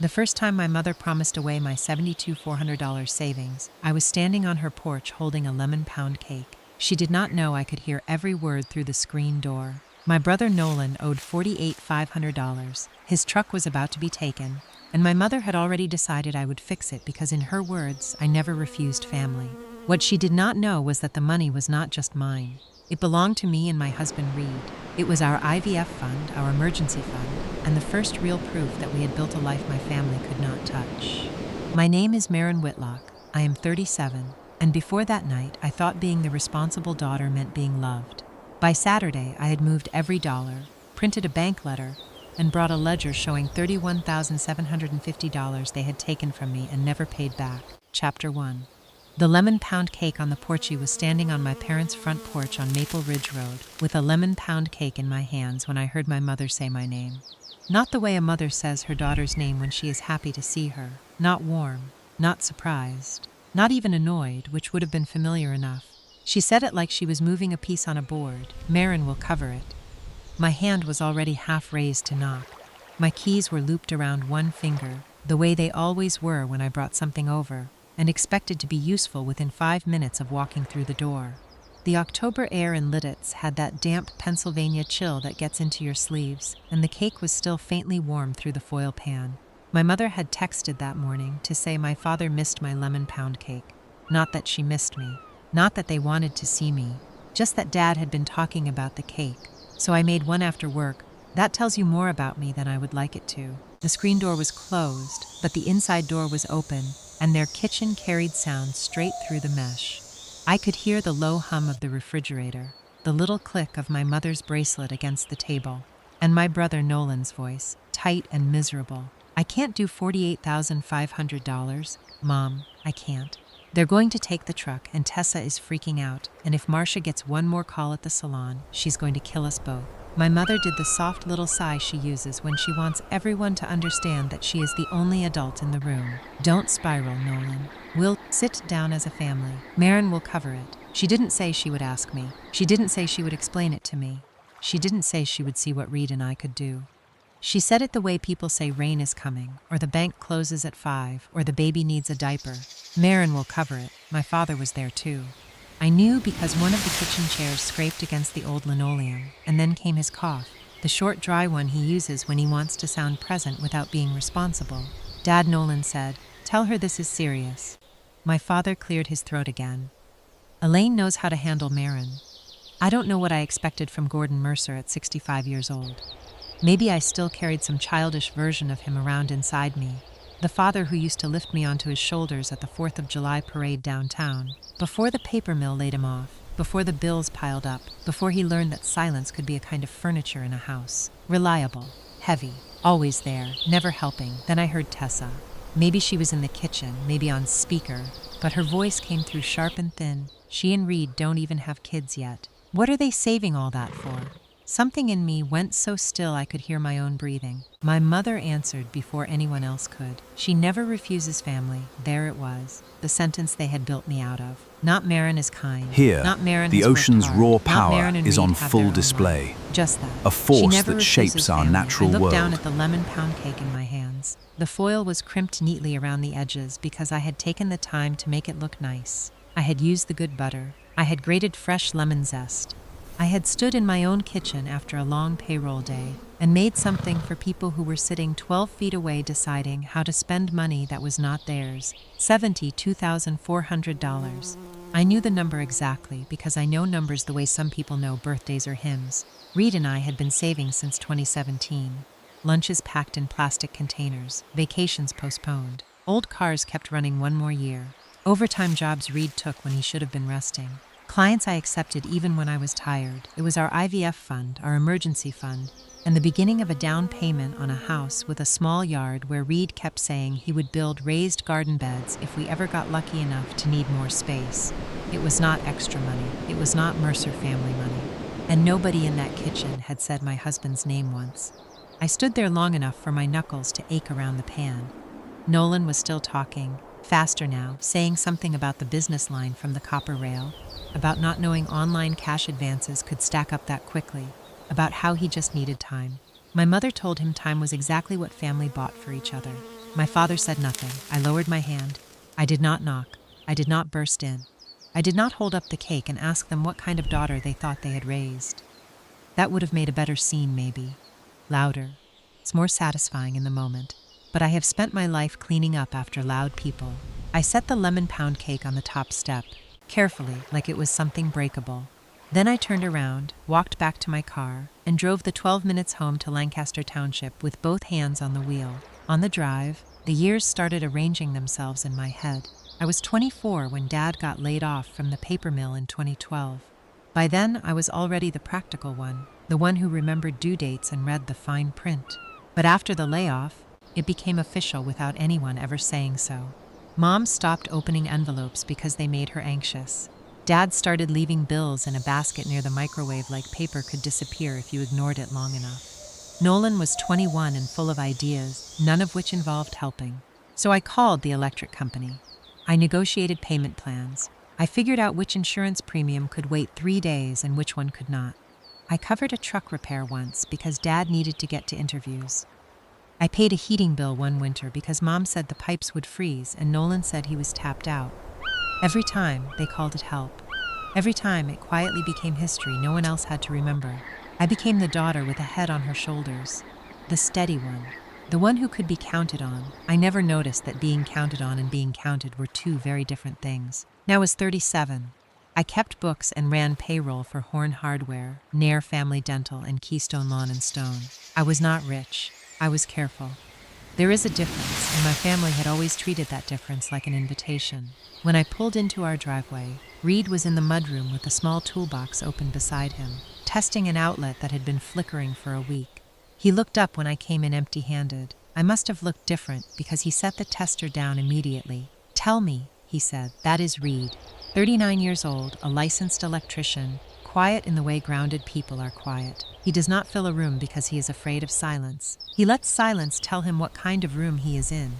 The first time my mother promised away my $72,400 savings, I was standing on her porch holding a lemon pound cake. She did not know I could hear every word through the screen door. My brother Nolan owed $48,500. His truck was about to be taken, and my mother had already decided I would fix it because, in her words, I never refused family. What she did not know was that the money was not just mine. It belonged to me and my husband Reed. It was our IVF fund, our emergency fund, and the first real proof that we had built a life my family could not touch. My name is Maren Whitlock. I am 37, and before that night, I thought being the responsible daughter meant being loved. By Saturday, I had moved every dollar, printed a bank letter, and brought a ledger showing $31,750 they had taken from me and never paid back. Chapter 1. The lemon pound cake on the porch was standing on my parents' front porch on Maple Ridge Road, with a lemon pound cake in my hands when I heard my mother say my name. Not the way a mother says her daughter's name when she is happy to see her. Not warm, not surprised, not even annoyed, which would have been familiar enough. She said it like she was moving a piece on a board. Maren will cover it. My hand was already half raised to knock. My keys were looped around one finger, the way they always were when I brought something over, and expected to be useful within 5 minutes of walking through the door. The October air in Lidditz had that damp Pennsylvania chill that gets into your sleeves, and the cake was still faintly warm through the foil pan. My mother had texted that morning to say my father missed my lemon pound cake. Not that she missed me. Not that they wanted to see me, just that Dad had been talking about the cake, so I made one after work. That tells you more about me than I would like it to. The screen door was closed, but the inside door was open, and their kitchen carried sound straight through the mesh. I could hear the low hum of the refrigerator, the little click of my mother's bracelet against the table, and my brother Nolan's voice, tight and miserable. I can't do $48,500, Mom, I can't. They're going to take the truck, and Tessa is freaking out, and if Marcia gets one more call at the salon, she's going to kill us both. My mother did the soft little sigh she uses when she wants everyone to understand that she is the only adult in the room. Don't spiral, Nolan. We'll sit down as a family. Maren will cover it. She didn't say she would ask me. She didn't say she would explain it to me. She didn't say she would see what Reed and I could do. She said it the way people say rain is coming, or the bank closes at 5, or the baby needs a diaper. Maren will cover it. My father was there too. I knew because one of the kitchen chairs scraped against the old linoleum, and then came his cough, the short, dry one he uses when he wants to sound present without being responsible. Dad, Nolan said, "Tell her this is serious." My father cleared his throat again. Elaine knows how to handle Maren. I don't know what I expected from Gordon Mercer at 65 years old. Maybe I still carried some childish version of him around inside me, the father who used to lift me onto his shoulders at the 4th of July parade downtown, before the paper mill laid him off, before the bills piled up, before he learned that silence could be a kind of furniture in a house. Reliable, heavy, always there, never helping. Then I heard Tessa. Maybe she was in the kitchen, maybe on speaker, but her voice came through sharp and thin. She and Reed don't even have kids yet. What are they saving all that for? Something in me went so still I could hear my own breathing. My mother answered before anyone else could. She never refuses family. There it was, the sentence they had built me out of. Not Maren is kind. Here, not Maren the has worked ocean's hard. raw Not power Maren and is Reed on have full their own display. life. Just that. A force She never that shapes refuses our family. natural I looked world. down at the lemon pound cake in my hands. The foil was crimped neatly around the edges because I had taken the time to make it look nice. I had used the good butter. I had grated fresh lemon zest. I had stood in my own kitchen after a long payroll day and made something for people who were sitting 12 feet away deciding how to spend money that was not theirs. $72,400. I knew the number exactly because I know numbers the way some people know birthdays or hymns. Reed and I had been saving since 2017. Lunches packed in plastic containers, vacations postponed. Old cars kept running one more year. Overtime jobs Reed took when he should have been resting. Clients I accepted even when I was tired. It was our IVF fund, our emergency fund, and the beginning of a down payment on a house with a small yard where Reed kept saying he would build raised garden beds if we ever got lucky enough to need more space. It was not extra money. It was not Mercer family money. And nobody in that kitchen had said my husband's name once. I stood there long enough for my knuckles to ache around the pan. Nolan was still talking, faster now, saying something about the business line from the copper rail, about not knowing online cash advances could stack up that quickly, about how he just needed time. My mother told him time was exactly what family bought for each other. My father said nothing. I lowered my hand. I did not knock. I did not burst in. I did not hold up the cake and ask them what kind of daughter they thought they had raised. That would have made a better scene, maybe. Louder. It's more satisfying in the moment. But I have spent my life cleaning up after loud people. I set the lemon pound cake on the top step, carefully, like it was something breakable. Then I turned around, walked back to my car, and drove the 12 minutes home to Lancaster Township with both hands on the wheel. On the drive, the years started arranging themselves in my head. I was 24 when Dad got laid off from the paper mill in 2012. By then, I was already the practical one, the one who remembered due dates and read the fine print. But after the layoff, it became official without anyone ever saying so. Mom stopped opening envelopes because they made her anxious. Dad started leaving bills in a basket near the microwave like paper could disappear if you ignored it long enough. Nolan was 21 and full of ideas, none of which involved helping. So I called the electric company. I negotiated payment plans. I figured out which insurance premium could wait 3 days and which one could not. I covered a truck repair once because Dad needed to get to interviews. I paid a heating bill one winter because Mom said the pipes would freeze and Nolan said he was tapped out. Every time, they called it help. Every time, it quietly became history no one else had to remember. I became the daughter with a head on her shoulders. The steady one. The one who could be counted on. I never noticed that being counted on and being counted were two very different things. Now I was 37. I kept books and ran payroll for Horn Hardware, Nair Family Dental, and Keystone Lawn and Stone. I was not rich. I was careful. There is a difference, and my family had always treated that difference like an invitation. When I pulled into our driveway, Reed was in the mudroom with a small toolbox open beside him, testing an outlet that had been flickering for a week. He looked up when I came in empty-handed. I must have looked different because he set the tester down immediately. "Tell me," he said. "That is Reed. 39 years old, a licensed electrician, quiet in the way grounded people are quiet. He does not fill a room because he is afraid of silence. He lets silence tell him what kind of room he is in."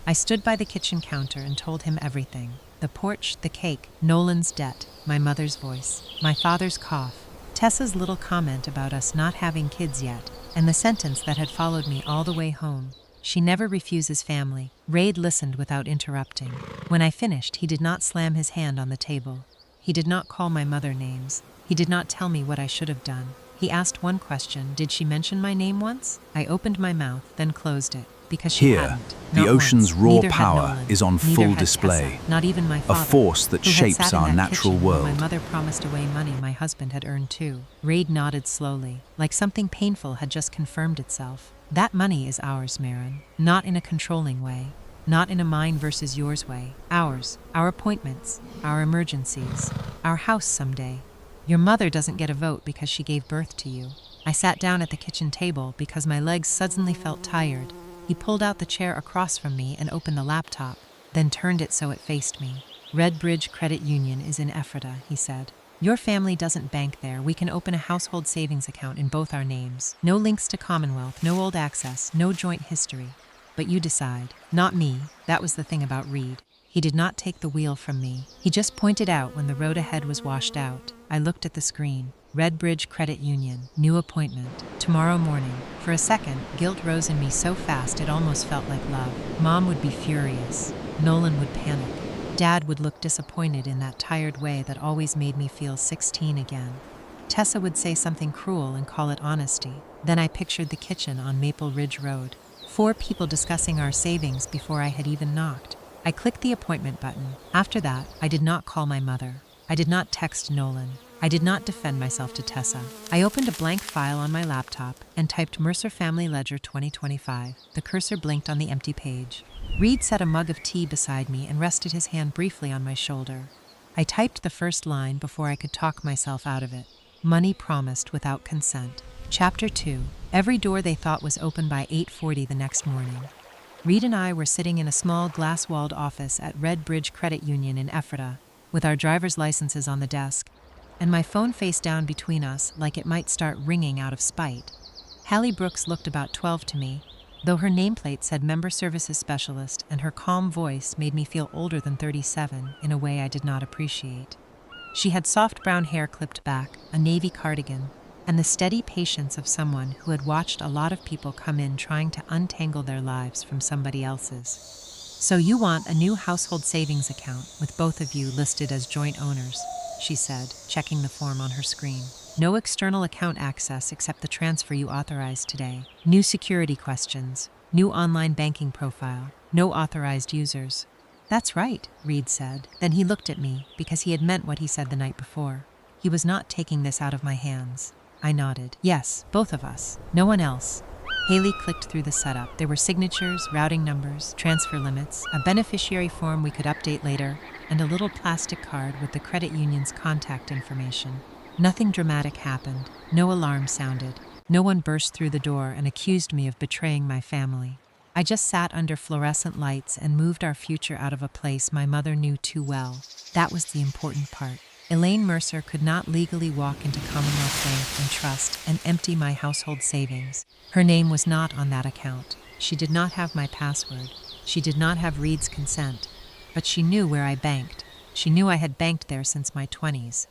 I stood by the kitchen counter and told him everything. The porch, the cake, Nolan's debt, my mother's voice, my father's cough, Tessa's little comment about us not having kids yet, and the sentence that had followed me all the way home. "She never refuses family." Reid listened without interrupting. When I finished, he did not slam his hand on the table. He did not call my mother names. He did not tell me what I should have done. He asked one question: did she mention my name once? I opened my mouth, then closed it, because she Here, hadn't. the Not ocean's once. raw Neither had power Nolan. is on Neither full had display, Tessa. Not even my a father, force that who had shapes sat in our that natural kitchen when world. my mother promised away money my husband had earned too. Reid nodded slowly, like something painful had just confirmed itself. "That money is ours, Maren. Not in a controlling way. Not in a mine versus yours way. Ours. Our appointments. Our emergencies. Our house someday. Your mother doesn't get a vote because she gave birth to you." I sat down at the kitchen table because my legs suddenly felt tired. He pulled out the chair across from me and opened the laptop, then turned it so it faced me. "Red Bridge Credit Union is in Ephrata," he said. "Your family doesn't bank there. We can open a household savings account in both our names. No links to Commonwealth, no old access, no joint history. But you decide. Not me." That was the thing about Reed. He did not take the wheel from me. He just pointed out when the road ahead was washed out. I looked at the screen. Red Bridge Credit Union, new appointment, tomorrow morning. For a second, guilt rose in me so fast it almost felt like love. Mom would be furious. Nolan would panic. Dad would look disappointed in that tired way that always made me feel 16 again. Tessa would say something cruel and call it honesty. Then I pictured the kitchen on Maple Ridge Road. 4 people discussing our savings before I had even knocked. I clicked the appointment button. After that, I did not call my mother. I did not text Nolan. I did not defend myself to Tessa. I opened a blank file on my laptop and typed Mercer Family Ledger 2025. The cursor blinked on the empty page. Reed set a mug of tea beside me and rested his hand briefly on my shoulder. I typed the first line before I could talk myself out of it. Money promised without consent. Chapter 2. Every door they thought was open by 8:40 the next morning. Reed and I were sitting in a small glass-walled office at Red Bridge Credit Union in Ephrata, with our driver's licenses on the desk, and my phone face down between us like it might start ringing out of spite. Hallie Brooks looked about 12 to me, though her nameplate said Member Services Specialist, and her calm voice made me feel older than 37 in a way I did not appreciate. She had soft brown hair clipped back, a navy cardigan, and the steady patience of someone who had watched a lot of people come in trying to untangle their lives from somebody else's. "So you want a new household savings account with both of you listed as joint owners," she said, checking the form on her screen. "No external account access except the transfer you authorized today. New security questions. New online banking profile. No authorized users." "That's right," Reed said. Then he looked at me because he had meant what he said the night before. He was not taking this out of my hands. I nodded. "Yes, both of us. No one else." Haley clicked through the setup. There were signatures, routing numbers, transfer limits, a beneficiary form we could update later, and a little plastic card with the credit union's contact information. Nothing dramatic happened. No alarm sounded. No one burst through the door and accused me of betraying my family. I just sat under fluorescent lights and moved our future out of a place my mother knew too well. That was the important part. Elaine Mercer could not legally walk into Commonwealth Bank and Trust and empty my household savings. Her name was not on that account. She did not have my password. She did not have Reed's consent. But she knew where I banked. She knew I had banked there since my 20s.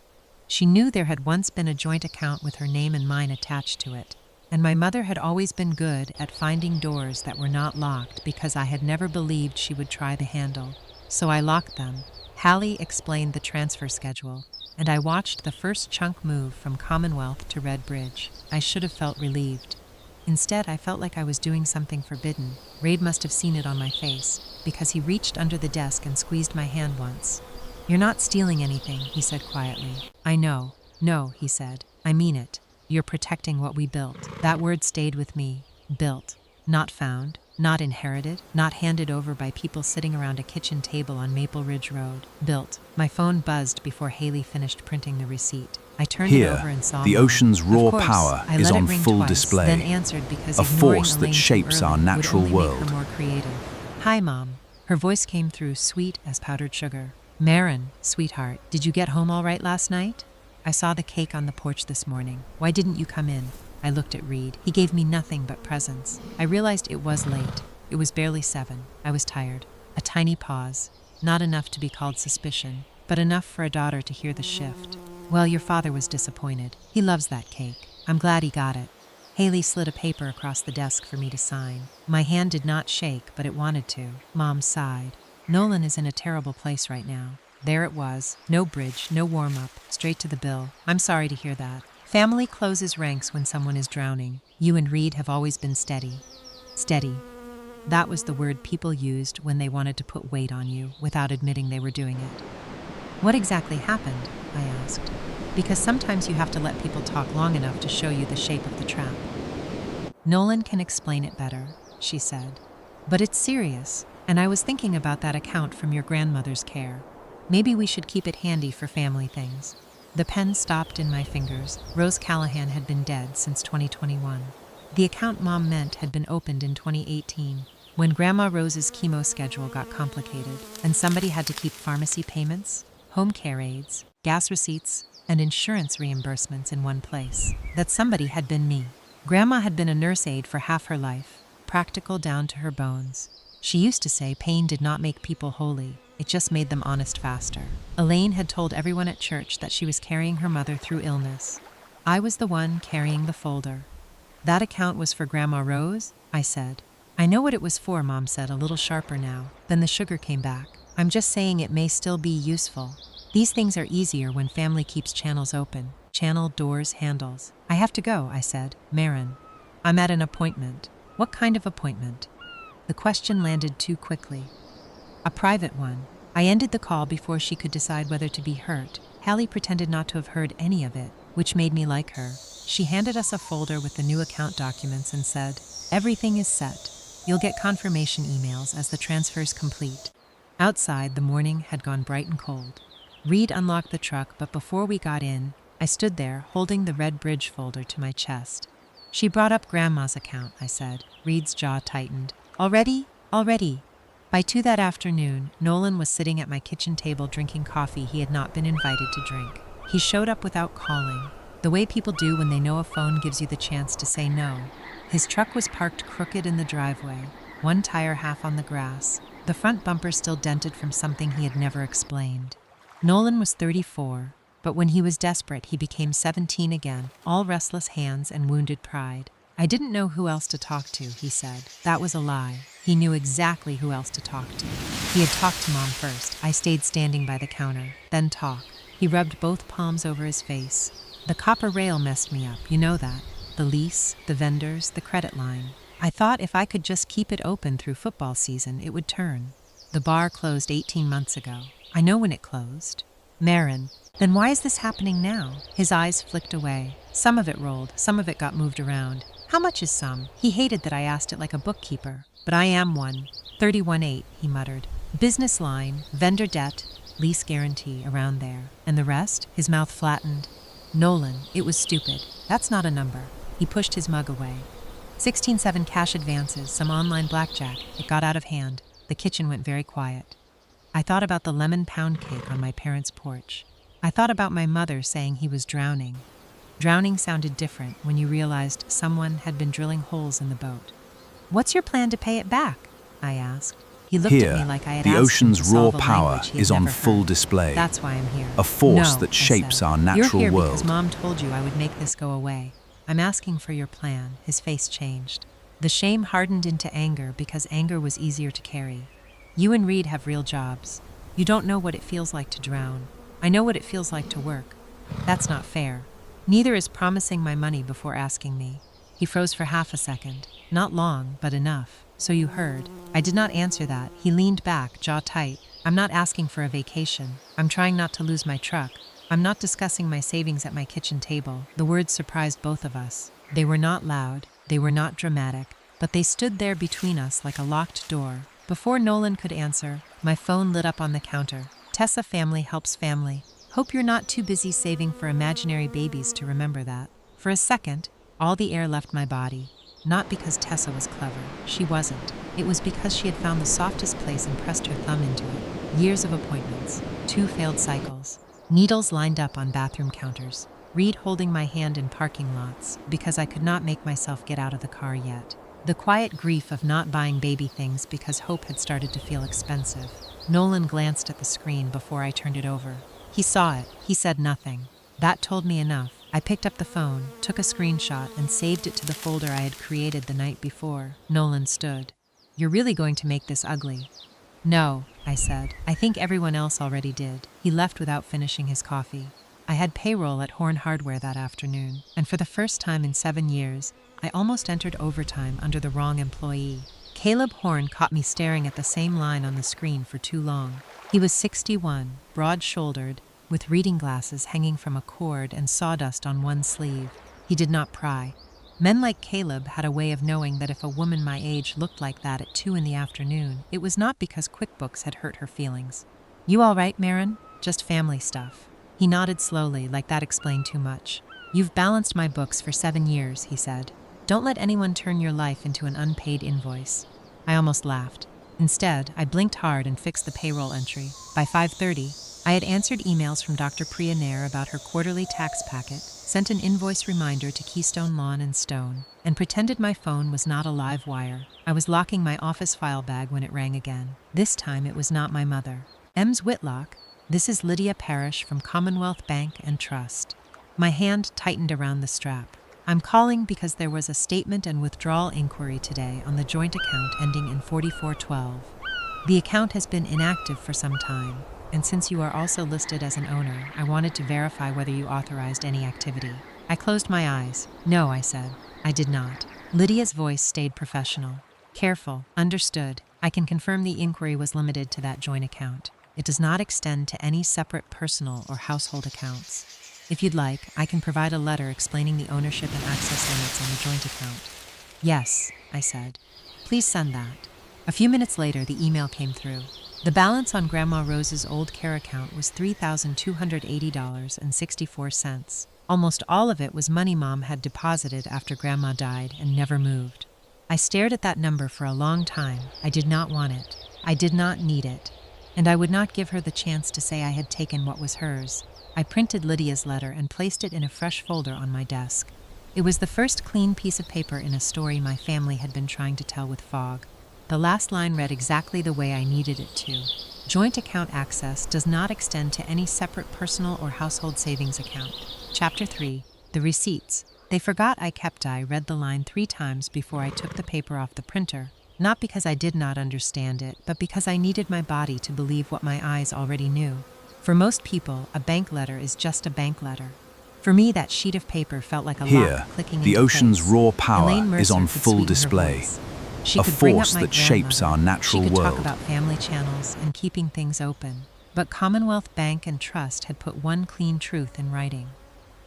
She knew there had once been a joint account with her name and mine attached to it. And my mother had always been good at finding doors that were not locked because I had never believed she would try the handle. So I locked them. Hallie explained the transfer schedule, and I watched the first chunk move from Commonwealth to Red Bridge. I should have felt relieved. Instead, I felt like I was doing something forbidden. Reed must have seen it on my face, because he reached under the desk and squeezed my hand once. "You're not stealing anything," he said quietly. "I know." "No," he said. "I mean it. You're protecting what we built." That word stayed with me. Built. Not found. Not inherited, not handed over by people sitting around a kitchen table on Maple Ridge Road. Built. My phone buzzed before Haley finished printing the receipt. I turned it over and saw the Mom. ocean's raw Of course, power I is let it on ring full twice, display, then answered because a ignoring force that Elaine too shapes our early natural would only make world. her more creative. "Hi, Mom." Her voice came through sweet as powdered sugar. "Maren, sweetheart, did you get home all right last night? I saw the cake on the porch this morning. Why didn't you come in?" I looked at Reed. He gave me nothing but presents. I realized it was late. It was barely 7. I was tired. A tiny pause. Not enough to be called suspicion, but enough for a daughter to hear the shift. "Well, your father was disappointed. He loves that cake. I'm glad he got it." Haley slid a paper across the desk for me to sign. My hand did not shake, but it wanted to. Mom sighed. "Nolan is in a terrible place right now." There it was. No bridge, no warm-up, straight to the bill. "I'm sorry to hear that. Family closes ranks when someone is drowning. You and Reed have always been steady." Steady. That was the word people used when they wanted to put weight on you without admitting they were doing it. "What exactly happened?" I asked. Because sometimes you have to let people talk long enough to show you the shape of the trap. "Nolan can explain it better," she said. "But it's serious, and I was thinking about that account from your grandmother's care. Maybe we should keep it handy for family things." The pen stopped in my fingers. Rose Callahan had been dead since 2021. The account Mom meant had been opened in 2018, when Grandma Rose's chemo schedule got complicated, and somebody had to keep pharmacy payments, home care aides, gas receipts, and insurance reimbursements in one place. That somebody had been me. Grandma had been a nurse aide for half her life, practical down to her bones. She used to say pain did not make people holy, it just made them honest faster. Elaine had told everyone at church that she was carrying her mother through illness. I was the one carrying the folder. "That account was for Grandma Rose?" I said. "I know what it was for," Mom said, a little sharper now. Then the sugar came back. "I'm just saying it may still be useful. These things are easier when family keeps channels open. Channel, doors, handles." "I have to go," I said. "Maren, I'm at an appointment." "What kind of appointment?" The question landed too quickly. "A private one." I ended the call before she could decide whether to be hurt. Hallie pretended not to have heard any of it, which made me like her. She handed us a folder with the new account documents and said, "Everything is set. You'll get confirmation emails as the transfer's complete." Outside, the morning had gone bright and cold. Reed unlocked the truck, but before we got in, I stood there holding the Red Bridge folder to my chest. "She brought up Grandma's account," I said. Reed's jaw tightened. Already? By 2 that afternoon, Nolan was sitting at my kitchen table drinking coffee he had not been invited to drink. He showed up without calling, the way people do when they know a phone gives you the chance to say no. His truck was parked crooked in the driveway, one tire half on the grass, the front bumper still dented from something he had never explained. Nolan was 34, But when he was desperate, he became 17 again, all restless hands and wounded pride. I didn't know who else to talk to, he said. That was a lie. He knew exactly who else to talk to. He had talked to Mom first. I stayed standing by the counter. Then talk. He rubbed both palms over his face. The copper rail messed me up, you know that. The lease, the vendors, the credit line. I thought if I could just keep it open through football season, it would turn. The bar closed 18 months ago. I know when it closed. Maren, then why is this happening now? His eyes flicked away. Some of it rolled, some of it got moved around. How much is some? He hated that I asked it like a bookkeeper. But I am one. 31.8, he muttered. Business line, vendor debt, lease guarantee, around there. And the rest? His mouth flattened. Nolan, it was stupid. That's not a number. He pushed his mug away. 16.7 cash advances, some online blackjack. It got out of hand. The kitchen went very quiet. I thought about the lemon pound cake on my parents' porch. I thought about my mother saying he was drowning. Drowning sounded different when you realized someone had been drilling holes in the boat. What's your plan to pay it back? I asked. He looked at me like I had the asked him ocean's to raw solve a power language he had is on never full heard. display. That's why I'm here. A force No, that I shapes said. our You're natural here world. because Mom told you I would make this go away. I'm asking for your plan. His face changed. The shame hardened into anger because anger was easier to carry. You and Reed have real jobs. You don't know what it feels like to drown. I know what it feels like to work. That's not fair. Neither is promising my money before asking me. He froze for half a second. Not long, but enough. So you heard. I did not answer that. He leaned back, jaw tight. I'm not asking for a vacation. I'm trying not to lose my truck. I'm not discussing my savings at my kitchen table. The words surprised both of us. They were not loud. They were not dramatic. But they stood there between us like a locked door. Before Nolan could answer, my phone lit up on the counter. Tessa, family helps family. Hope you're not too busy saving for imaginary babies to remember that. For a second, all the air left my body. Not because Tessa was clever. She wasn't. It was because she had found the softest place and pressed her thumb into it. Years of appointments. 2 failed cycles. Needles lined up on bathroom counters. Reed holding my hand in parking lots because I could not make myself get out of the car yet. The quiet grief of not buying baby things because hope had started to feel expensive. Nolan glanced at the screen before I turned it over. He saw it. He said nothing. That told me enough. I picked up the phone, took a screenshot, and saved it to the folder I had created the night before. Nolan stood. You're really going to make this ugly? No, I said. I think everyone else already did. He left without finishing his coffee. I had payroll at Horn Hardware that afternoon, and for the first time in 7 years, I almost entered overtime under the wrong employee. Caleb Horn caught me staring at the same line on the screen for too long. He was 61, broad-shouldered, with reading glasses hanging from a cord and sawdust on one sleeve. He did not pry. Men like Caleb had a way of knowing that if a woman my age looked like that at 2 in the afternoon, it was not because QuickBooks had hurt her feelings. You all right, Maren? Just family stuff. He nodded slowly, like that explained too much. You've balanced my books for 7 years, he said. Don't let anyone turn your life into an unpaid invoice. I almost laughed. Instead, I blinked hard and fixed the payroll entry. By 5:30, I had answered emails from Dr. Priya Nair about her quarterly tax packet, sent an invoice reminder to Keystone Lawn and Stone, and pretended my phone was not a live wire. I was locking my office file bag when it rang again. This time it was not my mother. Maren Whitlock, this is Lydia Parrish from Commonwealth Bank and Trust. My hand tightened around the strap. I'm calling because there was a statement and withdrawal inquiry today on the joint account ending in 4412. The account has been inactive for some time, and since you are also listed as an owner, I wanted to verify whether you authorized any activity. I closed my eyes. No, I said. I did not. Lydia's voice stayed professional. Careful. Understood. I can confirm the inquiry was limited to that joint account. It does not extend to any separate personal or household accounts. If you'd like, I can provide a letter explaining the ownership and access limits on the joint account. Yes, I said. Please send that. A few minutes later, the email came through. The balance on Grandma Rose's old care account was $3,280.64. Almost all of it was money Mom had deposited after Grandma died and never moved. I stared at that number for a long time. I did not want it. I did not need it. And I would not give her the chance to say I had taken what was hers. I printed Lydia's letter and placed it in a fresh folder on my desk. It was the first clean piece of paper in a story my family had been trying to tell with fog. The last line read exactly the way I needed it to. Joint account access does not extend to any separate personal or household savings account. Chapter 3. The Receipts. They forgot I read the line 3 times before I took the paper off the printer, not because I did not understand it, but because I needed my body to believe what my eyes already knew. For most people, a bank letter is just a bank letter. For me, that sheet of paper felt like a lock clicking the into ocean's place. raw power Elaine Mercer is on could full sweeten her display. voice. She A could bring up force my that shapes our grandmother. natural She could world. talk about family channels and keeping things open. But Commonwealth Bank and Trust had put one clean truth in writing.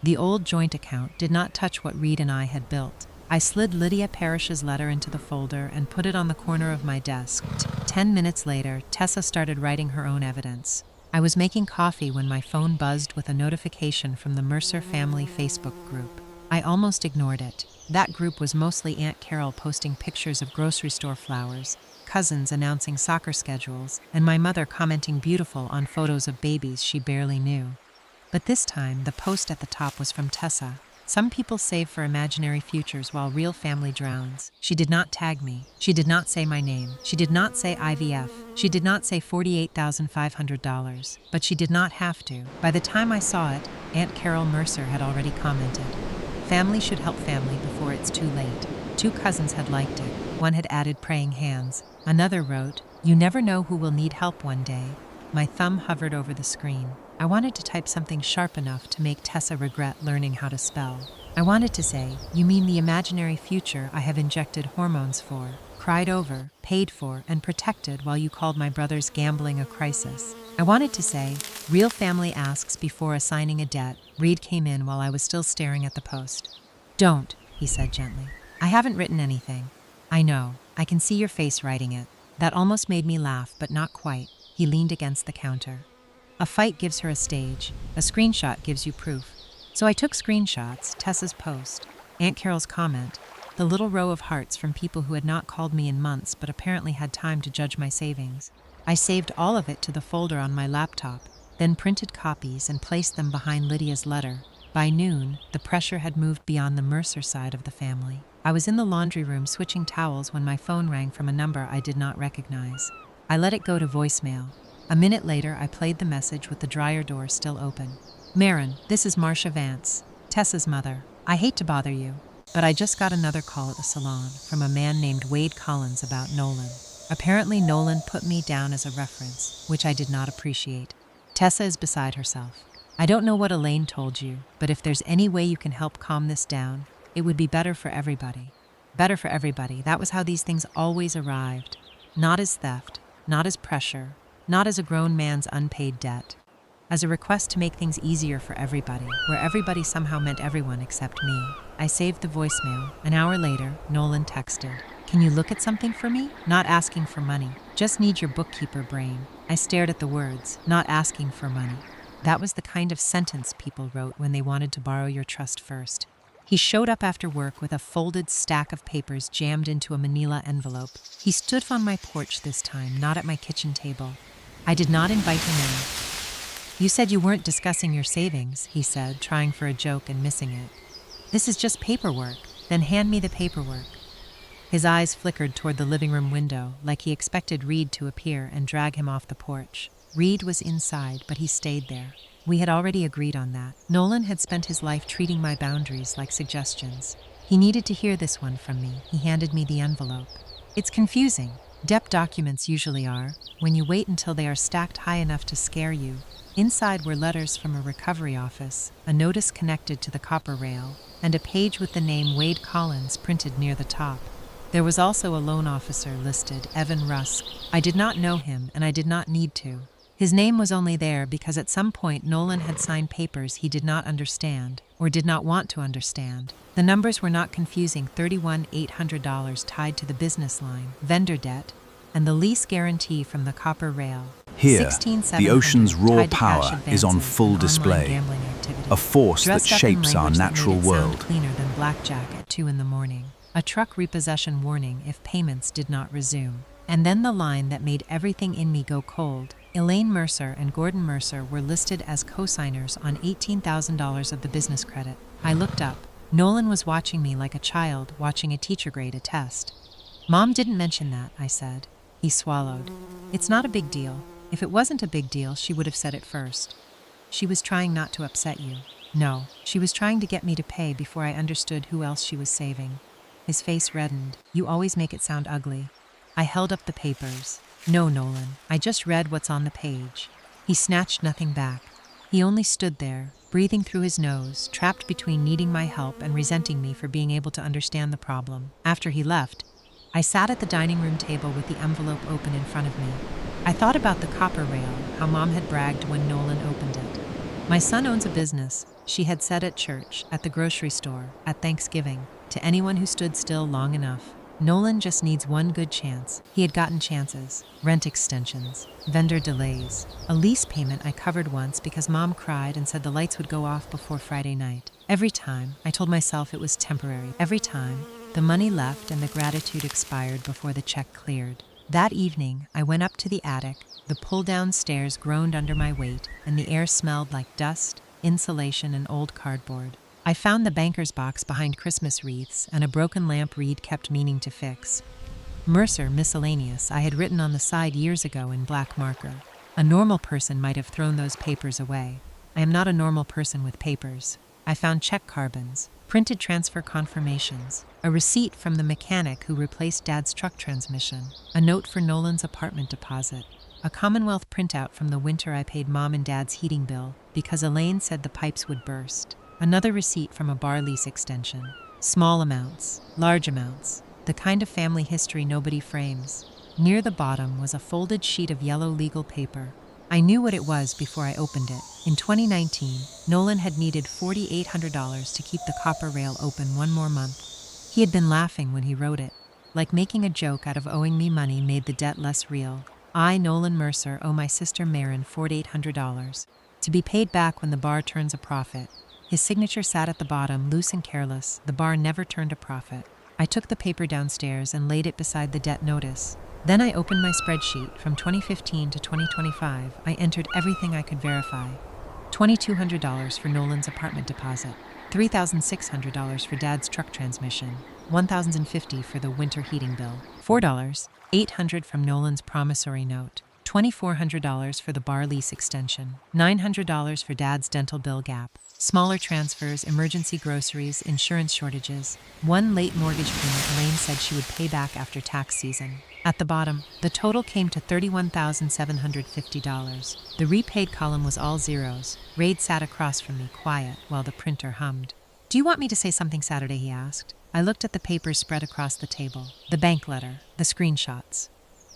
The old joint account did not touch what Reed and I had built. I slid Lydia Parrish's letter into the folder and put it on the corner of my desk. 10 minutes later, Tessa started writing her own evidence. I was making coffee when my phone buzzed with a notification from the Mercer family Facebook group. I almost ignored it. That group was mostly Aunt Carol posting pictures of grocery store flowers, cousins announcing soccer schedules, and my mother commenting beautiful on photos of babies she barely knew. But this time, the post at the top was from Tessa. Some people save for imaginary futures while real family drowns. She did not tag me. She did not say my name. She did not say IVF. She did not say $48,500. But she did not have to. By the time I saw it, Aunt Carol Mercer had already commented. Family should help family before it's too late. 2 cousins had liked it. One had added praying hands. Another wrote, "You never know who will need help one day." My thumb hovered over the screen. I wanted to type something sharp enough to make Tessa regret learning how to spell. I wanted to say, "You mean the imaginary future I have injected hormones for, cried over, paid for, and protected while you called my brother's gambling a crisis." I wanted to say, "Real family asks before assigning a debt." Reed came in while I was still staring at the post. "Don't," he said gently. "I haven't written anything." "I know. I can see your face writing it." That almost made me laugh, but not quite. He leaned against the counter. A fight gives her a stage. A screenshot gives you proof. So I took screenshots, Tessa's post, Aunt Carol's comment, the little row of hearts from people who had not called me in months but apparently had time to judge my savings. I saved all of it to the folder on my laptop, then printed copies and placed them behind Lydia's letter. By noon, the pressure had moved beyond the Mercer side of the family. I was in the laundry room switching towels when my phone rang from a number I did not recognize. I let it go to voicemail. A minute later, I played the message with the dryer door still open. "Maren, this is Marcia Vance, Tessa's mother. I hate to bother you, but I just got another call at the salon from a man named Wade Collins about Nolan. Apparently Nolan put me down as a reference, which I did not appreciate. Tessa is beside herself. I don't know what Elaine told you, but if there's any way you can help calm this down, it would be better for everybody. Better for everybody. That was how these things always arrived. Not as theft, not as pressure, not as a grown man's unpaid debt. As a request to make things easier for everybody, where everybody somehow meant everyone except me." I saved the voicemail. An hour later, Nolan texted, "Can you look at something for me? Not asking for money. Just need your bookkeeper brain." I stared at the words, "not asking for money." That was the kind of sentence people wrote when they wanted to borrow your trust first. He showed up after work with a folded stack of papers jammed into a manila envelope. He stood on my porch this time, not at my kitchen table. I did not invite him in. "You said you weren't discussing your savings," he said, trying for a joke and missing it. "This is just paperwork." "Then hand me the paperwork." His eyes flickered toward the living room window, like he expected Reed to appear and drag him off the porch. Reed was inside, but he stayed there. We had already agreed on that. Nolan had spent his life treating my boundaries like suggestions. He needed to hear this one from me. He handed me the envelope. "It's confusing. Debt documents usually are, when you wait until they are stacked high enough to scare you." Inside were letters from a recovery office, a notice connected to the copper rail, and a page with the name Wade Collins printed near the top. There was also a loan officer listed, Evan Rusk. I did not know him, and I did not need to. His name was only there because at some point Nolan had signed papers he did not understand, or did not want to understand. The numbers were not confusing: $31,800 tied to the business line, vendor debt, and the lease guarantee from the copper rail. Here, the ocean's raw power is on full display, a force that shapes our natural world. Cleaner than blackjack at 2 a.m. A truck repossession warning if payments did not resume. And then the line that made everything in me go cold. Elaine Mercer and Gordon Mercer were listed as co-signers on $18,000 of the business credit. I looked up. Nolan was watching me like a child watching a teacher grade a test. "Mom didn't mention that," I said. He swallowed. "It's not a big deal. If it wasn't a big deal, she would have said it first. She was trying not to upset you. No, she was trying to get me to pay before I understood who else she was saving. His face reddened. You always make it sound ugly. I held up the papers. No, Nolan, I just read what's on the page. He snatched nothing back. He only stood there, breathing through his nose, trapped between needing my help and resenting me for being able to understand the problem. After he left, I sat at the dining room table with the envelope open in front of me. I thought about the copper rail, how Mom had bragged when Nolan opened it. My son owns a business, she had said at church, at the grocery store, at Thanksgiving, to anyone who stood still long enough. Nolan just needs one good chance. He had gotten chances, rent extensions, vendor delays, a lease payment I covered once because Mom cried and said the lights would go off before Friday night. Every time, I told myself it was temporary. Every time, the money left and the gratitude expired before the check cleared. That evening, I went up to the attic. The pull-down stairs groaned under my weight, and the air smelled like dust, insulation, and old cardboard. I found the banker's box behind Christmas wreaths, and a broken lamp Reed kept meaning to fix. Mercer Miscellaneous I had written on the side years ago in black marker. A normal person might have thrown those papers away. I am not a normal person with papers. I found check carbons, printed transfer confirmations, a receipt from the mechanic who replaced Dad's truck transmission, a note for Nolan's apartment deposit, a Commonwealth printout from the winter I paid Mom and Dad's heating bill because Elaine said the pipes would burst, another receipt from a bar lease extension, small amounts, large amounts, the kind of family history nobody frames. Near the bottom was a folded sheet of yellow legal paper. I knew what it was before I opened it. In 2019, Nolan had needed $4,800 to keep the copper rail open one more month. He had been laughing when he wrote it, like making a joke out of owing me money made the debt less real. I, Nolan Mercer, owe my sister Maren $4,800, to be paid back when the bar turns a profit. His signature sat at the bottom, loose and careless. The bar never turned a profit. I took the paper downstairs and laid it beside the debt notice. Then I opened my spreadsheet. From 2015 to 2025, I entered everything I could verify. $2,200 for Nolan's apartment deposit, $3,600 for Dad's truck transmission, $1,050 for the winter heating bill, $800 from Nolan's promissory note, $2,400 for the bar lease extension, $900 for Dad's dental bill gap, smaller transfers, emergency groceries, insurance shortages, one late mortgage payment Elaine said she would pay back after tax season. At the bottom, the total came to $31,750. The repaid column was all zeros. Raid sat across from me, quiet, while the printer hummed. "Do you want me to say something Saturday?" he asked. I looked at the papers spread across the table. The bank letter, the screenshots,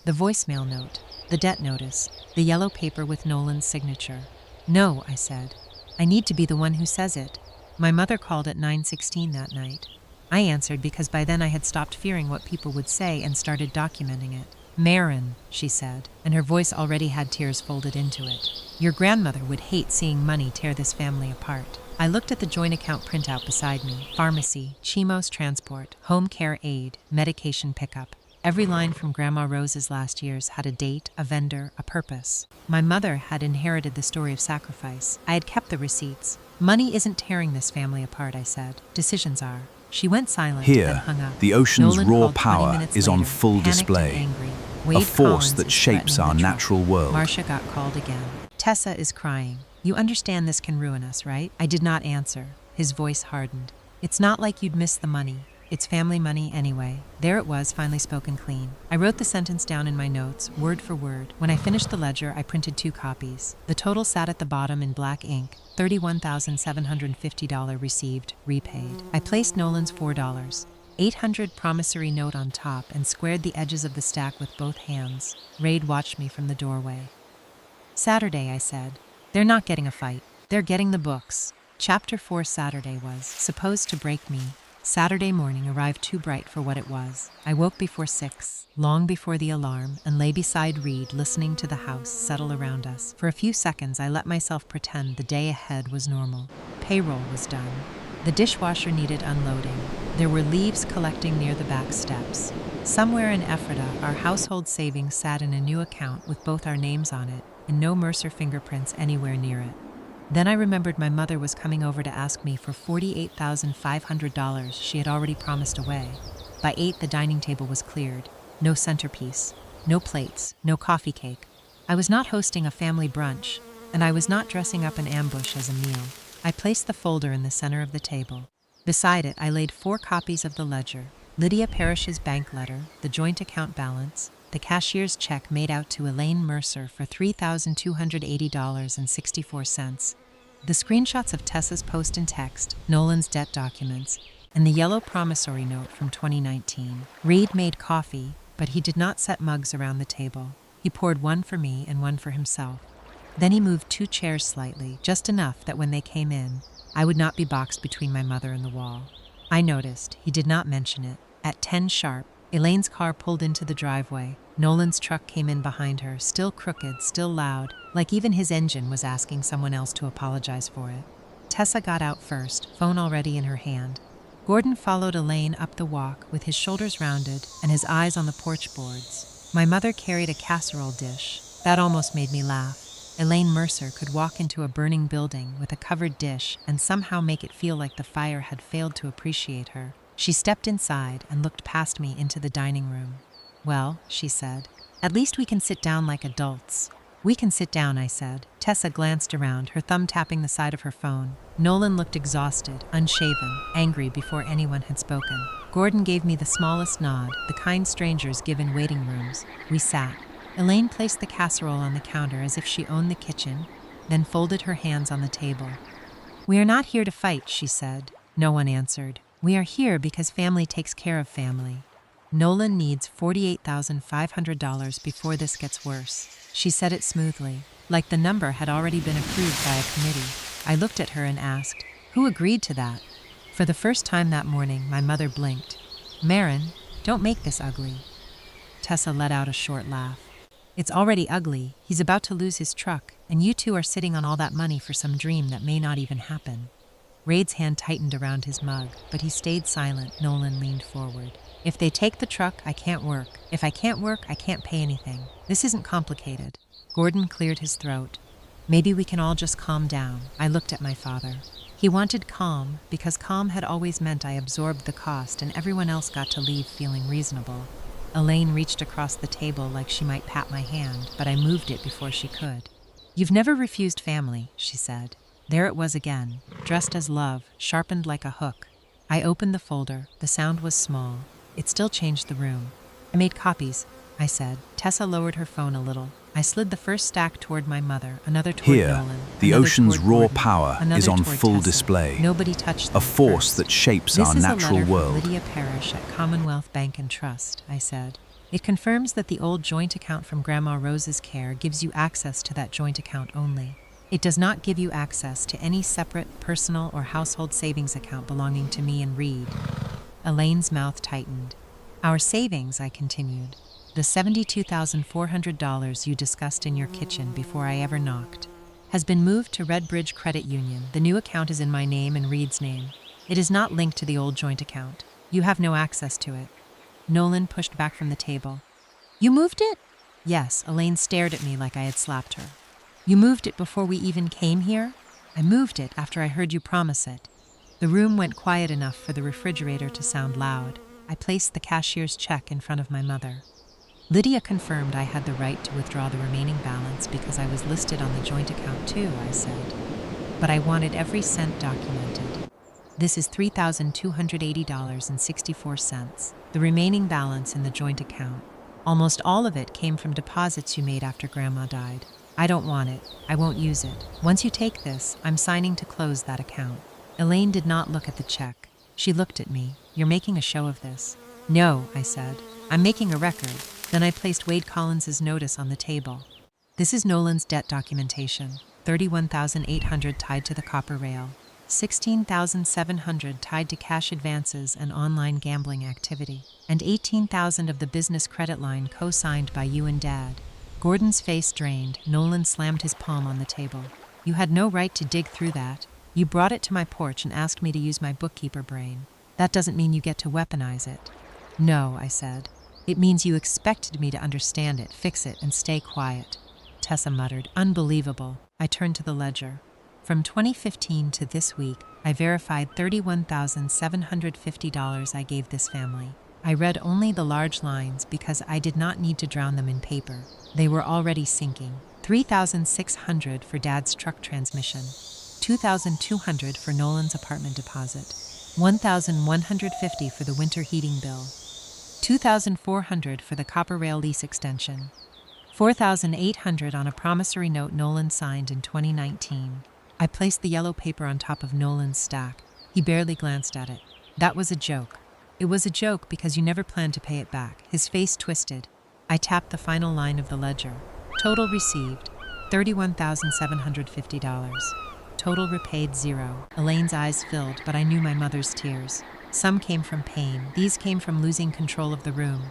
the voicemail note, the debt notice, the yellow paper with Nolan's signature. "No," I said. "I need to be the one who says it." My mother called at 9:16 that night. I answered because by then I had stopped fearing what people would say and started documenting it. "Maren," she said, and her voice already had tears folded into it. "Your grandmother would hate seeing money tear this family apart." I looked at the joint account printout beside me. Pharmacy, Chimos Transport, Home Care Aid, Medication Pickup. Every line from Grandma Rose's last year's had a date, a vendor, a purpose. My mother had inherited the story of sacrifice. I had kept the receipts. "Money isn't tearing this family apart," I said. "Decisions are." She went silent, then Here, hung up. the ocean's Nolan raw called 20 power minutes is on later, full panicked and display, angry. a Wade force Collins that is shapes threatening our the truck. natural world. Marcia got called again. "Tessa is crying. You understand this can ruin us, right?" I did not answer. His voice hardened. "It's not like you'd miss the money. It's family money anyway." There it was, finally spoken clean. I wrote the sentence down in my notes, word for word. When I finished the ledger, I printed 2 copies. The total sat at the bottom in black ink, $31,750 received, repaid. I placed Nolan's $4, $800 promissory note on top and squared the edges of the stack with both hands. Raid watched me from the doorway. "Saturday," I said. "They're not getting a fight. They're getting the books." Chapter 4 Saturday was supposed to break me. Saturday morning arrived too bright for what it was. I woke before 6, long before the alarm, and lay beside Reed, listening to the house settle around us. For a few seconds, I let myself pretend the day ahead was normal. Payroll was done. The dishwasher needed unloading. There were leaves collecting near the back steps. Somewhere in Ephrata, our household savings sat in a new account with both our names on it, and no Mercer fingerprints anywhere near it. Then I remembered my mother was coming over to ask me for $48,500 she had already promised away. By 8, the dining table was cleared. No centerpiece, no plates, no coffee cake. I was not hosting a family brunch, and I was not dressing up an ambush as a meal. I placed the folder in the center of the table. Beside it, I laid 4 copies of the ledger: Lydia Parrish's bank letter, the joint account balance, the cashier's check made out to Elaine Mercer for $3,280.64, the screenshots of Tessa's post and text, Nolan's debt documents, and the yellow promissory note from 2019. Reed made coffee, but he did not set mugs around the table. He poured one for me and one for himself. Then he moved 2 chairs slightly, just enough that when they came in, I would not be boxed between my mother and the wall. I noticed he did not mention it. At 10 sharp, Elaine's car pulled into the driveway. Nolan's truck came in behind her, still crooked, still loud, like even his engine was asking someone else to apologize for it. Tessa got out first, phone already in her hand. Gordon followed Elaine up the walk with his shoulders rounded and his eyes on the porch boards. My mother carried a casserole dish. That almost made me laugh. Elaine Mercer could walk into a burning building with a covered dish and somehow make it feel like the fire had failed to appreciate her. She stepped inside and looked past me into the dining room. "Well," she said, "at least we can sit down like adults." "We can sit down," I said. Tessa glanced around, her thumb tapping the side of her phone. Nolan looked exhausted, unshaven, angry before anyone had spoken. Gordon gave me the smallest nod, the kind strangers give in waiting rooms. We sat. Elaine placed the casserole on the counter as if she owned the kitchen, then folded her hands on the table. "We are not here to fight," she said. No one answered. "We are here because family takes care of family. Nolan needs $48,500 before this gets worse." She said it smoothly, like the number had already been approved by a committee. I looked at her and asked, "Who agreed to that?" For the first time that morning, my mother blinked. "Maren, don't make this ugly." Tessa let out a short laugh. "It's already ugly. He's about to lose his truck, and you two are sitting on all that money for some dream that may not even happen." Raid's hand tightened around his mug, but he stayed silent. Nolan leaned forward. "If they take the truck, I can't work. If I can't work, I can't pay anything. This isn't complicated." Gordon cleared his throat. "Maybe we can all just calm down." I looked at my father. He wanted calm, because calm had always meant I absorbed the cost and everyone else got to leave feeling reasonable. Elaine reached across the table like she might pat my hand, but I moved it before she could. "You've never refused family," she said. There it was again, dressed as love, sharpened like a hook. I opened the folder. The sound was small. It still changed the room. "I made copies," I said. Tessa lowered her phone a little. I slid the first stack toward my mother, another toward Here, Nolan, the another ocean's toward raw Gordon, power another is on toward full Tessa. display. Nobody touched A them force first. that shapes "This our is natural a letter world. from Lydia Parrish at Commonwealth Bank and Trust," I said. "It confirms that the old joint account from Grandma Rose's care gives you access to that joint account only. It does not give you access to any separate personal or household savings account belonging to me and Reed." Elaine's mouth tightened. "Our savings," I continued, "the $72,400 you discussed in your kitchen before I ever knocked, has been moved to Redbridge Credit Union. The new account is in my name and Reed's name. It is not linked to the old joint account. You have no access to it." Nolan pushed back from the table. "You moved it?" "Yes." Elaine stared at me like I had slapped her. "You moved it before we even came here?" "I moved it after I heard you promise it." The room went quiet enough for the refrigerator to sound loud. I placed the cashier's check in front of my mother. "Lydia confirmed I had the right to withdraw the remaining balance because I was listed on the joint account too," I said. "But I wanted every cent documented. This is $3,280.64, the remaining balance in the joint account. Almost all of it came from deposits you made after Grandma died. I don't want it. I won't use it. Once you take this, I'm signing to close that account." Elaine did not look at the check. She looked at me. "You're making a show of this." "No," I said. "I'm making a record." Then I placed Wade Collins's notice on the table. "This is Nolan's debt documentation. $31,800 tied to the copper rail. $16,700 tied to cash advances and online gambling activity, and $18,000 of the business credit line co-signed by you and Dad." Gordon's face drained. Nolan slammed his palm on the table. "You had no right to dig through that. You brought it to my porch and asked me to use my bookkeeper brain. That doesn't mean you get to weaponize it." "No," I said. "It means you expected me to understand it, fix it, and stay quiet." Tessa muttered, "Unbelievable." I turned to the ledger. From 2015 to this week, I verified $31,750 I gave this family. I read only the large lines because I did not need to drown them in paper. They were already sinking. $3,600 for Dad's truck transmission. $2,200 for Nolan's apartment deposit. $1,150 for the winter heating bill. $2,400 for the copper rail lease extension. $4,800 on a promissory note Nolan signed in 2019. I placed the yellow paper on top of Nolan's stack. He barely glanced at it. That was a joke. It was a joke because you never planned to pay it back. His face twisted. I tapped the final line of the ledger. Total received, $31,750. Total repaid, 0. Elaine's eyes filled, but I knew my mother's tears. Some came from pain. These came from losing control of the room.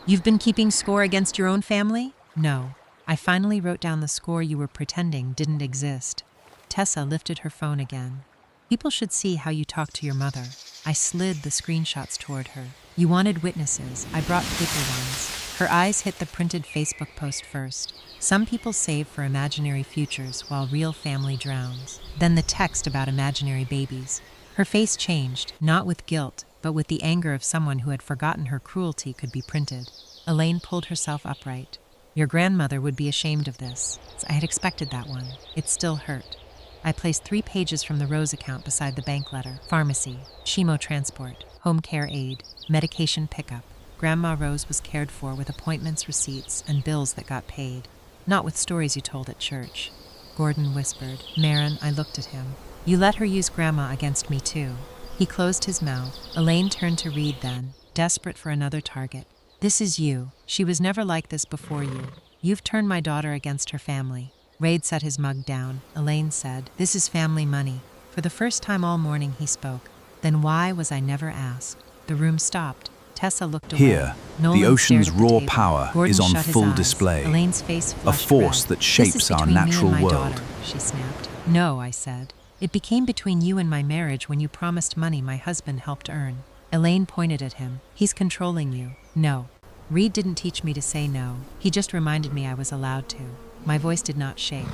You've been keeping score against your own family? No. I finally wrote down the score you were pretending didn't exist. Tessa lifted her phone again. People should see how you talk to your mother. I slid the screenshots toward her. You wanted witnesses. I brought paper ones. Her eyes hit the printed Facebook post first. Some people save for imaginary futures while real family drowns. Then the text about imaginary babies. Her face changed, not with guilt, but with the anger of someone who had forgotten her cruelty could be printed. Elaine pulled herself upright. Your grandmother would be ashamed of this. I had expected that one. It still hurt. I placed 3 pages from the Rose account beside the bank letter. Pharmacy, chemo transport, home care aid, medication pickup. Grandma Rose was cared for with appointments, receipts, and bills that got paid. Not with stories you told at church. Gordon whispered. Maren, I looked at him. You let her use Grandma against me too. He closed his mouth. Elaine turned to read then, desperate for another target. This is you. She was never like this before you. You've turned my daughter against her family. Raid set his mug down. Elaine said, this is family money. For the first time all morning he spoke. Then why was I never asked? The room stopped. Tessa looked away. Here, Nolan the ocean's stared at the raw table. power Gordon is on shut his full eyes. display. Elaine's face A flushed force red. that This shapes is our between me natural and my world. daughter, she snapped. No, I said. It became between you and my marriage when you promised money my husband helped earn. Elaine pointed at him. He's controlling you. No. Reed didn't teach me to say no. He just reminded me I was allowed to. My voice did not shake.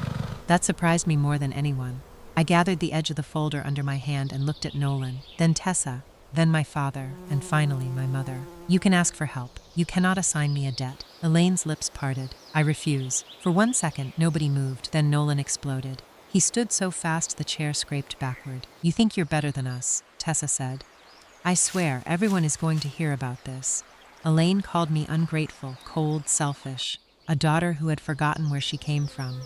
That surprised me more than anyone. I gathered the edge of the folder under my hand and looked at Nolan, then Tessa, then my father, and finally my mother. You can ask for help. You cannot assign me a debt. Elaine's lips parted. I refuse. For 1 second, nobody moved. Then Nolan exploded. He stood so fast the chair scraped backward. You think you're better than us, Tessa said. I swear, everyone is going to hear about this. Elaine called me ungrateful, cold, selfish, a daughter who had forgotten where she came from.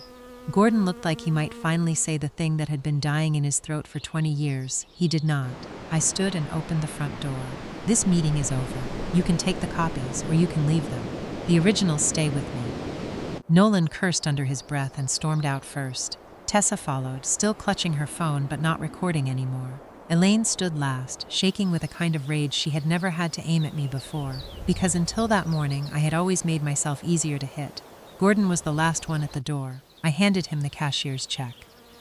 Gordon looked like he might finally say the thing that had been dying in his throat for 20 years. He did not. I stood and opened the front door. This meeting is over. You can take the copies, or you can leave them. The originals stay with me. Nolan cursed under his breath and stormed out first. Tessa followed, still clutching her phone but not recording anymore. Elaine stood last, shaking with a kind of rage she had never had to aim at me before, because until that morning I had always made myself easier to hit. Gordon was the last one at the door. I handed him the cashier's check.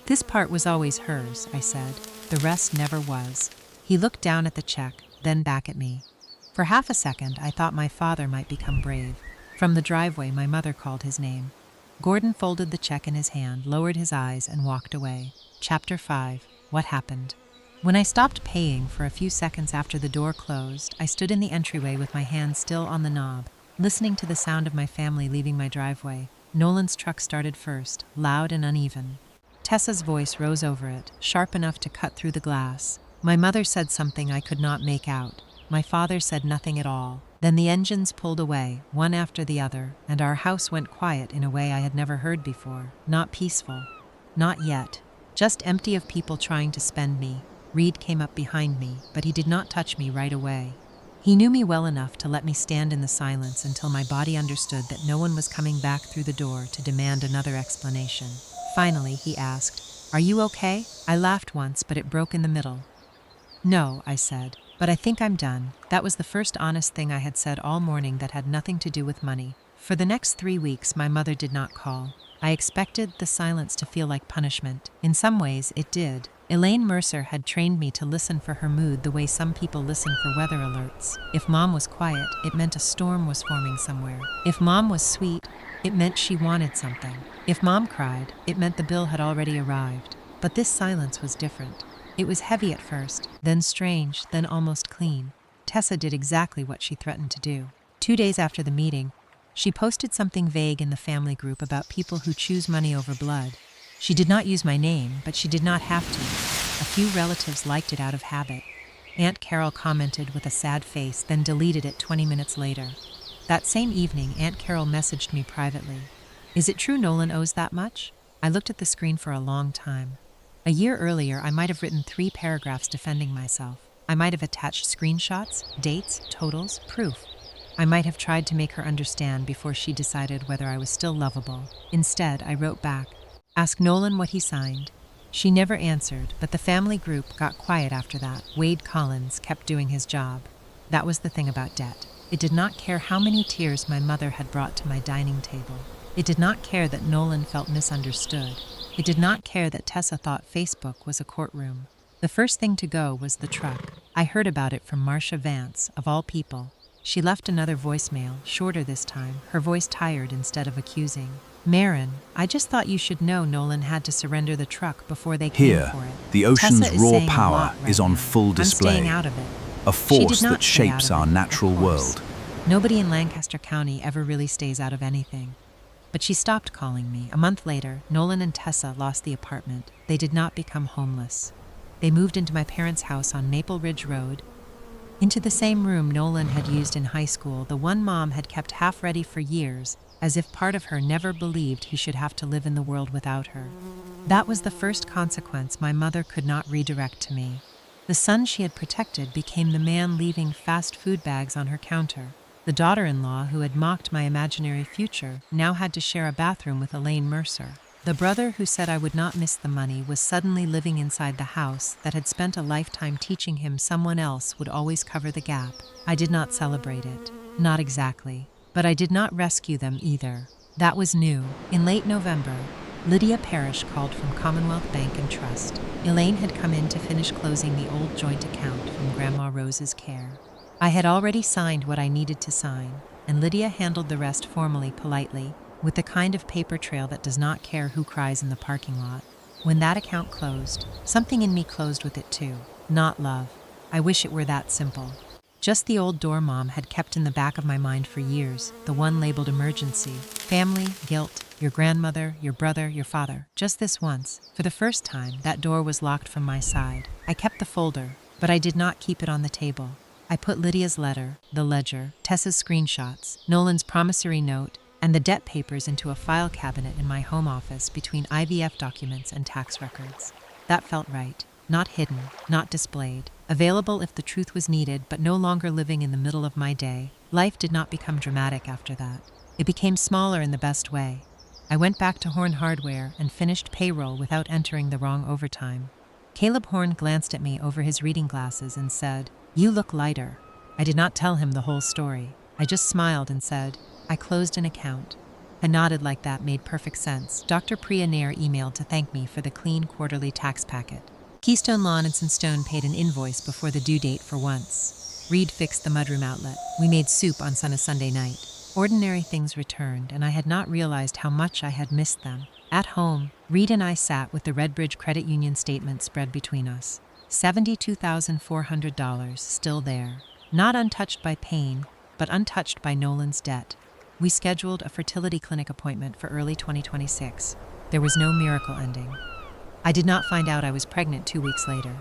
This part was always hers, I said. The rest never was. He looked down at the check, then back at me. For half a second, I thought my father might become brave. From the driveway, my mother called his name. Gordon folded the check in his hand, lowered his eyes, and walked away. Chapter 5. What happened? When I stopped paying for a few seconds after the door closed, I stood in the entryway with my hand still on the knob, listening to the sound of my family leaving my driveway. Nolan's truck started first, loud and uneven. Tessa's voice rose over it, sharp enough to cut through the glass. My mother said something I could not make out. My father said nothing at all. Then the engines pulled away, one after the other, and our house went quiet in a way I had never heard before. Not peaceful. Not yet. Just empty of people trying to spend me. Reed came up behind me, but he did not touch me right away. He knew me well enough to let me stand in the silence until my body understood that no one was coming back through the door to demand another explanation. Finally, he asked, "Are you okay?" I laughed once, but it broke in the middle. "No," I said, "but I think I'm done." That was the first honest thing I had said all morning that had nothing to do with money. For the next 3 weeks, my mother did not call. I expected the silence to feel like punishment. In some ways, it did. Elaine Mercer had trained me to listen for her mood the way some people listen for weather alerts. If Mom was quiet, it meant a storm was forming somewhere. If Mom was sweet, it meant she wanted something. If Mom cried, it meant the bill had already arrived. But this silence was different. It was heavy at first, then strange, then almost clean. Tessa did exactly what she threatened to do. 2 days after the meeting, she posted something vague in the family group about people who choose money over blood. She did not use my name, but she did not have to. A few relatives liked it out of habit. Aunt Carol commented with a sad face, then deleted it 20 minutes later. That same evening, Aunt Carol messaged me privately. "Is it true Nolan owes that much?" I looked at the screen for a long time. A year earlier, I might have written 3 paragraphs defending myself. I might have attached screenshots, dates, totals, proof. I might have tried to make her understand before she decided whether I was still lovable. Instead, I wrote back, "Ask Nolan what he signed." She never answered, but the family group got quiet after that. Wade Collins kept doing his job. That was the thing about debt. It did not care how many tears my mother had brought to my dining table. It did not care that Nolan felt misunderstood. It did not care that Tessa thought Facebook was a courtroom. The first thing to go was the truck. I heard about it from Marcia Vance, of all people. She left another voicemail, shorter this time, her voice tired instead of accusing. "Maren, I just thought you should know Nolan had to surrender the truck before they came Here, for it." the ocean's Tessa is raw saying a power lot right is on now. full display. I'm staying out of it. A She did force not that stay out shapes of our it, natural of course. world. Nobody in Lancaster County ever really stays out of anything. But she stopped calling me. A month later, Nolan and Tessa lost the apartment. They did not become homeless. They moved into my parents' house on Maple Ridge Road, into the same room Nolan had used in high school, the one Mom had kept half ready for years, as if part of her never believed he should have to live in the world without her. That was the first consequence my mother could not redirect to me. The son she had protected became the man leaving fast food bags on her counter. The daughter-in-law who had mocked my imaginary future now had to share a bathroom with Elaine Mercer. The brother who said I would not miss the money was suddenly living inside the house that had spent a lifetime teaching him someone else would always cover the gap. I did not celebrate it. Not exactly. But I did not rescue them either. That was new. In late November, Lydia Parrish called from Commonwealth Bank and Trust. Elaine had come in to finish closing the old joint account from Grandma Rose's care. I had already signed what I needed to sign, and Lydia handled the rest formally, politely, with the kind of paper trail that does not care who cries in the parking lot. When that account closed, something in me closed with it too. Not love. I wish it were that simple. Just the old door Mom had kept in the back of my mind for years, the one labeled emergency. Family, guilt, your grandmother, your brother, your father. Just this once, for the first time, that door was locked from my side. I kept the folder, but I did not keep it on the table. I put Lydia's letter, the ledger, Tessa's screenshots, Nolan's promissory note, and the debt papers into a file cabinet in my home office between IVF documents and tax records. That felt right. Not hidden, not displayed. Available if the truth was needed, but no longer living in the middle of my day. Life did not become dramatic after that. It became smaller in the best way. I went back to Horn Hardware and finished payroll without entering the wrong overtime. Caleb Horn glanced at me over his reading glasses and said, "You look lighter." I did not tell him the whole story. I just smiled and said, "I closed an account." I nodded like that made perfect sense. Dr. Priya Nair emailed to thank me for the clean quarterly tax packet. Keystone Lawn and Stone paid an invoice before the due date for once. Reed fixed the mudroom outlet. We made soup on Sunday night. Ordinary things returned, and I had not realized how much I had missed them. At home, Reed and I sat with the Redbridge Credit Union statement spread between us. $72,400 still there. Not untouched by pain, but untouched by Nolan's debt. We scheduled a fertility clinic appointment for early 2026. There was no miracle ending. I did not find out I was pregnant 2 weeks later.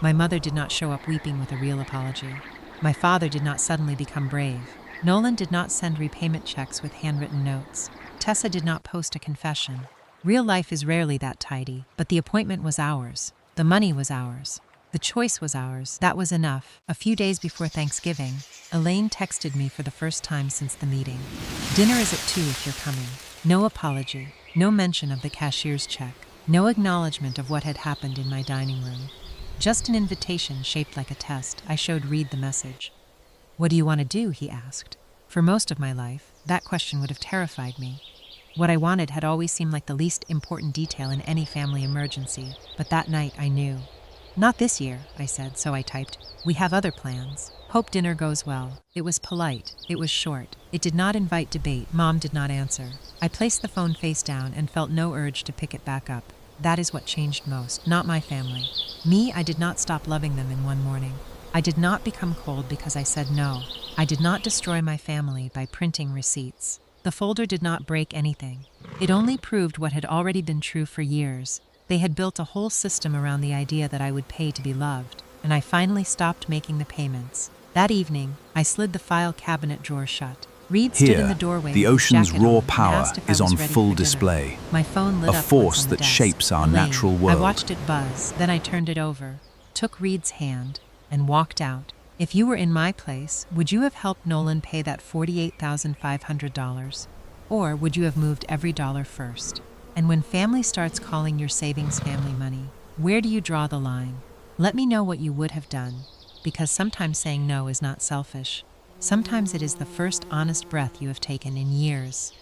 My mother did not show up weeping with a real apology. My father did not suddenly become brave. Nolan did not send repayment checks with handwritten notes. Tessa did not post a confession. Real life is rarely that tidy, but the appointment was ours. The money was ours. The choice was ours. That was enough. A few days before Thanksgiving, Elaine texted me for the first time since the meeting. "Dinner is at 2 if you're coming." No apology. No mention of the cashier's check. No acknowledgement of what had happened in my dining room. Just an invitation shaped like a test. I showed Reed the message. "What do you want to do?" he asked. For most of my life, that question would have terrified me. What I wanted had always seemed like the least important detail in any family emergency, but that night I knew. "Not this year," I said, so I typed, "We have other plans. Hope dinner goes well." It was polite. It was short. It did not invite debate. Mom did not answer. I placed the phone face down and felt no urge to pick it back up. That is what changed most, not my family. Me, I did not stop loving them in one morning. I did not become cold because I said no. I did not destroy my family by printing receipts. The folder did not break anything. It only proved what had already been true for years. They had built a whole system around the idea that I would pay to be loved, and I finally stopped making the payments. That evening, I slid the file cabinet drawer shut. Reed stood in the doorway. The with his ocean's jacket raw on and power asked if I is was on ready full for dinner. display. My phone lit A up force once on the that desk. shapes our Elaine. natural I world. watched it buzz, then I turned it over, took Reed's hand, and walked out. If you were in my place, would you have helped Nolan pay that $48,500? Or would you have moved every dollar first? And when family starts calling your savings family money, where do you draw the line? Let me know what you would have done, because sometimes saying no is not selfish. Sometimes it is the first honest breath you have taken in years.